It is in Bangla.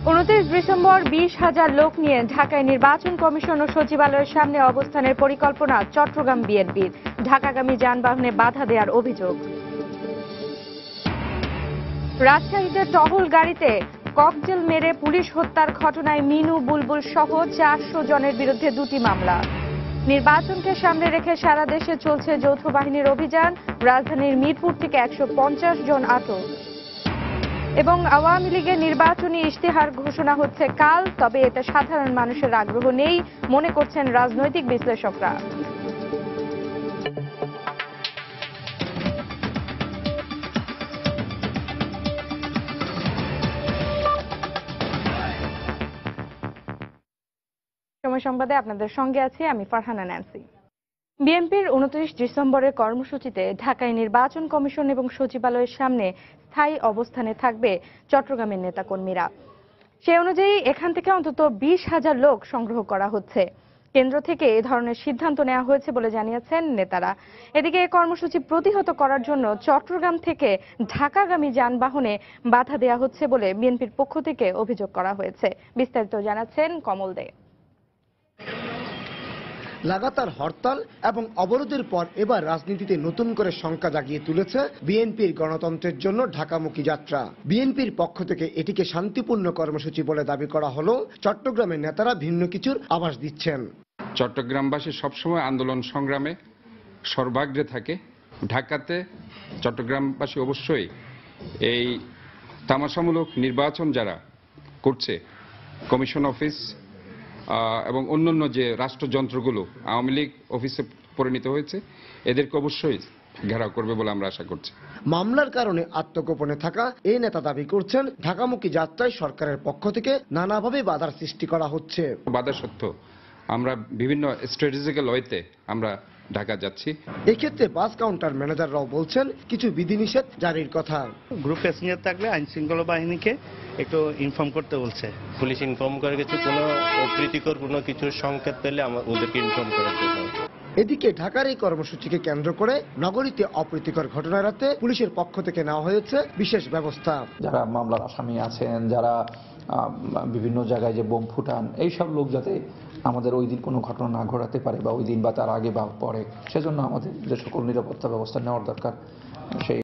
29 ডিসেম্বর 20,000 লোক নিয়ে ঢাকায় নির্বাচন কমিশন ও সচিবালয়ের সামনে অবস্থানের পরিকল্পনা চট্টগ্রাম বিএনপির। ঢাকাগামী যানবাহনে বাধা দেওয়ার অভিযোগ। রাজশাহীতে টহল গাড়িতে ককটেল মেরে পুলিশ হত্যার ঘটনায় মিনু বুলবুল সহ 400 জনের বিরুদ্ধে 2টি মামলা। নির্বাচনকে সামনে রেখে সারা দেশে চলছে যৌথ বাহিনীর অভিযান। রাজধানীর মিরপুর থেকে 150 জন আটক। এবং আওয়ামী লীগের নির্বাচনী ইশতেহার ঘোষণা হচ্ছে কাল, তবে এতে সাধারণ মানুষের আগ্রহ নেই মনে করছেন রাজনৈতিক বিশ্লেষকরা। সময় সংবাদে আপনাদের সঙ্গে আছি আমি ফারহানা ন্যান্সি। বিএনপির 29 ডিসেম্বরের কর্মসূচিতে ঢাকায় নির্বাচন কমিশন এবং সচিবালয়ের সামনে স্থায়ী অবস্থানে থাকবে চট্টগ্রামের নেতাকর্মীরা। সে অনুযায়ী এখান থেকে অন্তত 20,000 লোক সংগ্রহ করা হচ্ছে। কেন্দ্র থেকে এ ধরনের সিদ্ধান্ত নেওয়া হয়েছে বলে জানিয়েছেন নেতারা। এদিকে এই কর্মসূচি প্রতিহত করার জন্য চট্টগ্রাম থেকে ঢাকাগামী যানবাহনে বাধা দেওয়া হচ্ছে বলে বিএনপির পক্ষ থেকে অভিযোগ করা হয়েছে। বিস্তারিত জানাচ্ছেন কমল দে। লাগাতার হরতাল এবং অবরোধের পর এবার রাজনীতিতে নতুন করে শঙ্কা জাগিয়ে তুলেছে বিএনপির গণতন্ত্রের জন্য ঢাকামুখী যাত্রা। বিএনপির পক্ষ থেকে এটিকে শান্তিপূর্ণ কর্মসূচি বলে দাবি করা হলেও চট্টগ্রামের নেতারা ভিন্ন কিছুর আভাস দিচ্ছেন। চট্টগ্রামবাসী সবসময় আন্দোলন সংগ্রামে সর্বাগ্রে থাকে। ঢাকাতে চট্টগ্রামবাসী অবশ্যই এই তামাশামূলক নির্বাচন যারা করছে, কমিশন অফিস এবং অন্যান্য যে রাষ্ট্রযন্ত্রগুলো আওয়ামী লীগ অফিসে পরিণত হয়েছে, এদেরকে অবশ্যই ঘেরাও করবে বলে আমরা আশা করছি। মামলার কারণে আত্মগোপনে থাকা এই নেতা দাবি করছেন ঢাকামুখী যাত্রায় সরকারের পক্ষ থেকে নানাভাবে বাধার সৃষ্টি করা হচ্ছে। বাধা সত্ত্বেও আমরা বিভিন্ন স্ট্র্যাটেজিক্যাল ওয়েতে আমরা ঢাকা যাচ্ছি। এক্ষেত্রে বাস কাউন্টার ম্যানেজাররাও বলছেন কিছু বিধিনিষেধ জারির কথা। গ্রুপ প্যাসেঞ্জার থাকলে আইন শৃঙ্খলা বাহিনীকে একটু ইনফর্ম করতে বলছে। পুলিশ ইনফর্ম করে কিছু কোনো অপ্রীতিকর কোনো কিছু সংকেত পেলে ওদেরকে ইনফর্ম করে দেব। এদিকে ঢাকার এই কর্মসূচিকে কেন্দ্র করে নগরীতে অপ্রীতিকর ঘটনা এড়াতে পুলিশের পক্ষ থেকে নেওয়া হয়েছে বিশেষ ব্যবস্থা। যারা মামলার আসামি আছেন, যারা বিভিন্ন জায়গায় যে বোম ফুটান, এইসব লোক যাতে আমাদের ওই দিন কোনো ঘটনা না ঘটাতে পারে বা ওই দিন বা তার আগে বা পরে, সেজন্য আমাদের যে সকল নিরাপত্তা ব্যবস্থা নেওয়ার দরকার সেই